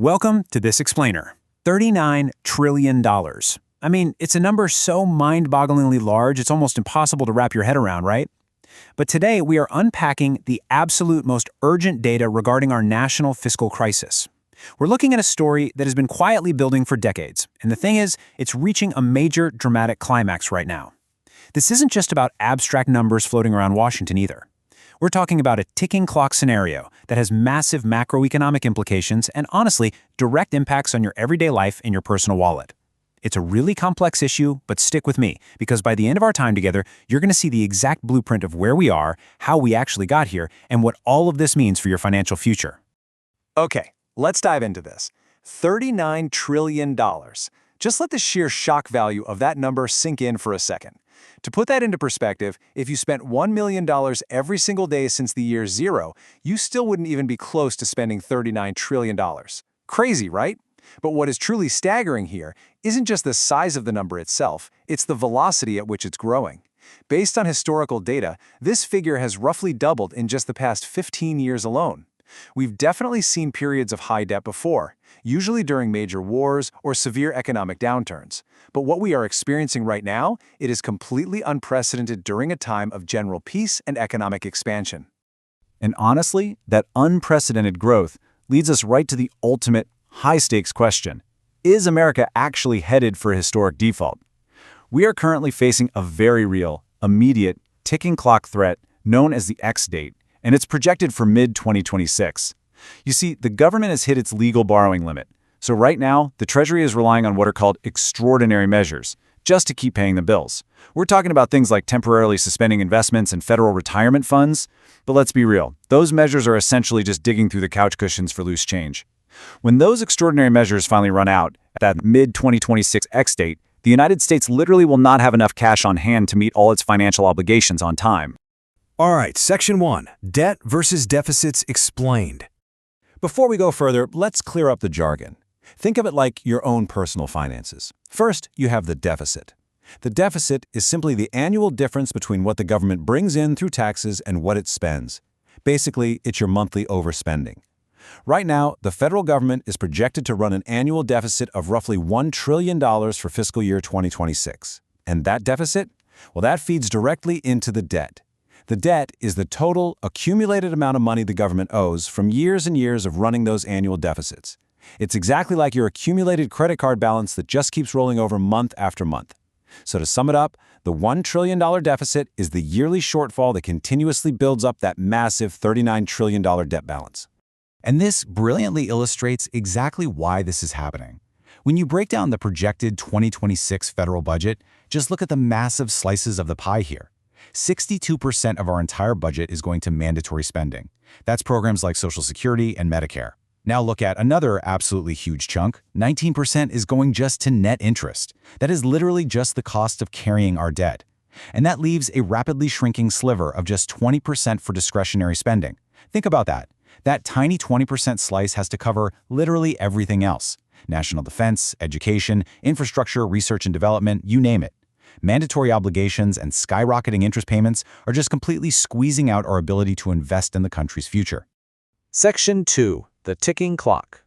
Welcome to this explainer. $39 trillion. I mean, it's a number so mind-bogglingly large it's almost impossible to wrap your head around, right? But today we are unpacking the absolute most urgent data regarding our national fiscal crisis. We're looking at a story that has been quietly building for decades, and the thing is, it's reaching a major dramatic climax right now. This isn't just about abstract numbers floating around Washington either. We're talking about a ticking clock scenario that has massive macroeconomic implications and, honestly, direct impacts on your everyday life and your personal wallet. It's a really complex issue, but stick with me, because by the end of our time together, you're going to see the exact blueprint of where we are, how we actually got here, and what all of this means for your financial future. Okay, let's dive into this. $39 trillion. Just let the sheer shock value of that number sink in for a second. To put that into perspective, if you spent $1 million every single day since the year zero, you still wouldn't even be close to spending $39 trillion. Crazy, right? But what is truly staggering here isn't just the size of the number itself, it's the velocity at which it's growing. Based on historical data, this figure has roughly doubled in just the past 15 years alone. We've definitely seen periods of high debt before, usually during major wars or severe economic downturns. But what we are experiencing right now, it is completely unprecedented during a time of general peace and economic expansion. And honestly, that unprecedented growth leads us right to the ultimate high-stakes question. Is America actually headed for a historic default? We are currently facing a very real, immediate, ticking clock threat known as the X date, and it's projected for mid-2026. You see, the government has hit its legal borrowing limit. So right now, the Treasury is relying on what are called extraordinary measures, just to keep paying the bills. We're talking about things like temporarily suspending investments in federal retirement funds. But let's be real, those measures are essentially just digging through the couch cushions for loose change. When those extraordinary measures finally run out, at that mid-2026 X date, the United States literally will not have enough cash on hand to meet all its financial obligations on time. All right, Section 1, Debt versus Deficits Explained. Before we go further, let's clear up the jargon. Think of it like your own personal finances. First, you have the deficit. The deficit is simply the annual difference between what the government brings in through taxes and what it spends. Basically, it's your monthly overspending. Right now, the federal government is projected to run an annual deficit of roughly $1 trillion for fiscal year 2026. And that deficit? Well, that feeds directly into the debt. The debt is the total accumulated amount of money the government owes from years and years of running those annual deficits. It's exactly like your accumulated credit card balance that just keeps rolling over month after month. So to sum it up, the $1 trillion deficit is the yearly shortfall that continuously builds up that massive $39 trillion debt balance. And this brilliantly illustrates exactly why this is happening. When you break down the projected 2026 federal budget, just look at the massive slices of the pie here. 62% of our entire budget is going to mandatory spending. That's programs like Social Security and Medicare. Now look at another absolutely huge chunk. 19% is going just to net interest. That is literally just the cost of carrying our debt. And that leaves a rapidly shrinking sliver of just 20% for discretionary spending. Think about that. That tiny 20% slice has to cover literally everything else. National defense, education, infrastructure, research and development, you name it. Mandatory obligations and skyrocketing interest payments are just completely squeezing out our ability to invest in the country's future. Section 2, the ticking clock.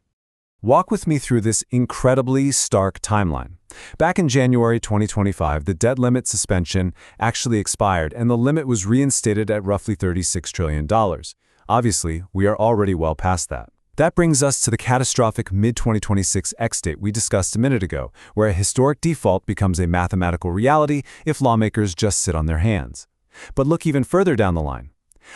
Walk with me through this incredibly stark timeline. Back in January 2025, the debt limit suspension actually expired, and the limit was reinstated at roughly $36 trillion. Obviously, we are already well past that. That brings us to the catastrophic mid-2026 X date we discussed a minute ago, where a historic default becomes a mathematical reality if lawmakers just sit on their hands. But look even further down the line.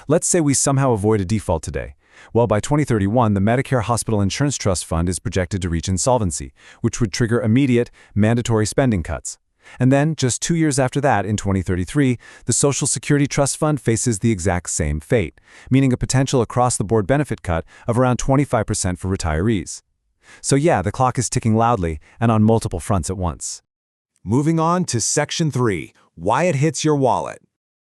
Let's say we somehow avoid a default today. Well, by 2031, the Medicare Hospital Insurance Trust Fund is projected to reach insolvency, which would trigger immediate, mandatory spending cuts. And then, just 2 years after that, in 2033, the Social Security Trust Fund faces the exact same fate, meaning a potential across-the-board benefit cut of around 25% for retirees. So yeah, the clock is ticking loudly and on multiple fronts at once. Moving on to Section 3, why it hits your wallet.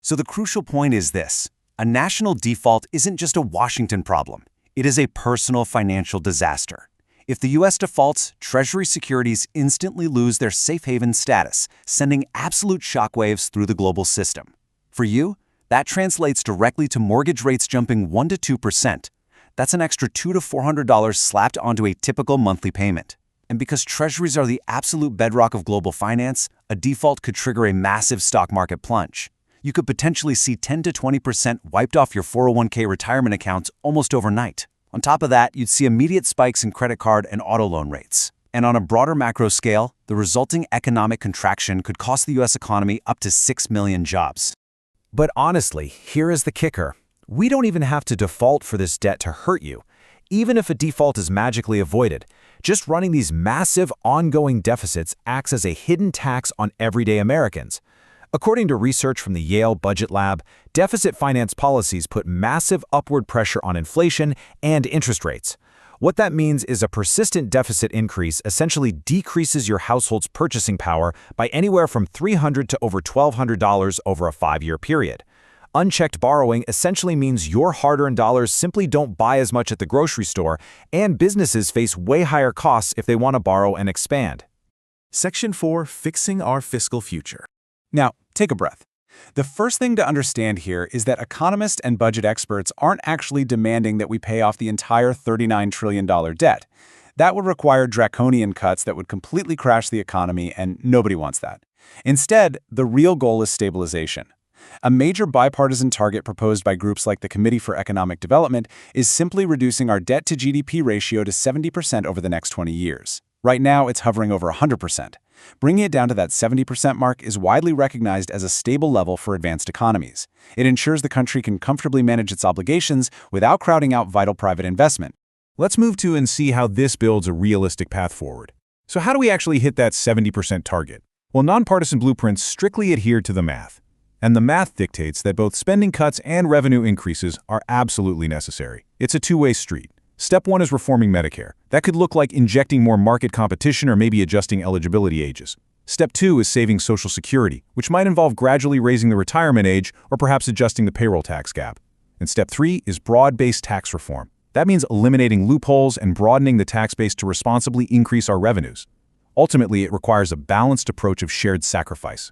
So the crucial point is this. A national default isn't just a Washington problem. It is a personal financial disaster. If the U.S. defaults, Treasury securities instantly lose their safe haven status, sending absolute shockwaves through the global system. For you, that translates directly to mortgage rates jumping 1 to 2%. That's an extra $200 to $400 slapped onto a typical monthly payment. And because treasuries are the absolute bedrock of global finance, a default could trigger a massive stock market plunge. You could potentially see 10 to 20% wiped off your 401k retirement accounts almost overnight. On top of that, you'd see immediate spikes in credit card and auto loan rates. And on a broader macro scale, the resulting economic contraction could cost the U.S. economy up to 6 million jobs. But honestly, here is the kicker. We don't even have to default for this debt to hurt you. Even if a default is magically avoided, just running these massive ongoing deficits acts as a hidden tax on everyday Americans. According to research from the Yale Budget Lab, deficit finance policies put massive upward pressure on inflation and interest rates. What that means is a persistent deficit increase essentially decreases your household's purchasing power by anywhere from $300 to over $1,200 over a 5-year period. Unchecked borrowing essentially means your hard-earned dollars simply don't buy as much at the grocery store, and businesses face way higher costs if they want to borrow and expand. Section 4, Fixing Our Fiscal Future. Now, take a breath. The first thing to understand here is that economists and budget experts aren't actually demanding that we pay off the entire $39 trillion debt. That would require draconian cuts that would completely crash the economy, and nobody wants that. Instead, the real goal is stabilization. A major bipartisan target proposed by groups like the Committee for Economic Development is simply reducing our debt-to-GDP ratio to 70% over the next 20 years. Right now, it's hovering over 100%. Bringing it down to that 70% mark is widely recognized as a stable level for advanced economies. It ensures the country can comfortably manage its obligations without crowding out vital private investment. Let's move to and see how this builds a realistic path forward. So how do we actually hit that 70% target? Well, nonpartisan blueprints strictly adhere to the math. And the math dictates that both spending cuts and revenue increases are absolutely necessary. It's a two-way street. Step 1 is reforming Medicare. That could look like injecting more market competition or maybe adjusting eligibility ages. Step 2 is saving Social Security, which might involve gradually raising the retirement age or perhaps adjusting the payroll tax gap. And Step 3 is broad-based tax reform. That means eliminating loopholes and broadening the tax base to responsibly increase our revenues. Ultimately, it requires a balanced approach of shared sacrifice.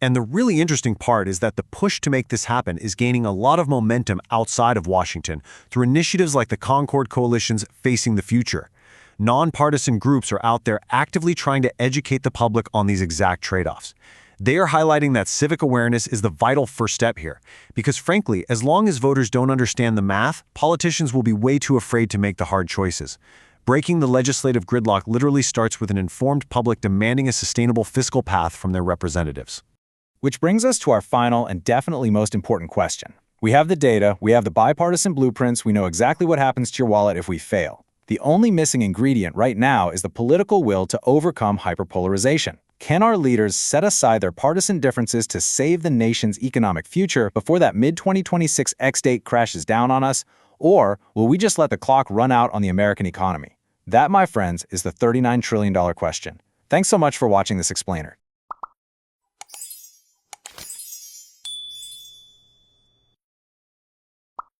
And the really interesting part is that the push to make this happen is gaining a lot of momentum outside of Washington through initiatives like the Concord Coalition's Facing the Future. Nonpartisan groups are out there actively trying to educate the public on these exact trade-offs. They are highlighting that civic awareness is the vital first step here, because frankly, as long as voters don't understand the math, politicians will be way too afraid to make the hard choices. Breaking the legislative gridlock literally starts with an informed public demanding a sustainable fiscal path from their representatives. Which brings us to our final and definitely most important question. We have the data, we have the bipartisan blueprints, we know exactly what happens to your wallet if we fail. The only missing ingredient right now is the political will to overcome hyperpolarization. Can our leaders set aside their partisan differences to save the nation's economic future before that mid-2026 X-date crashes down on us? Or will we just let the clock run out on the American economy? That, my friends, is the $39 trillion question. Thanks so much for watching this explainer.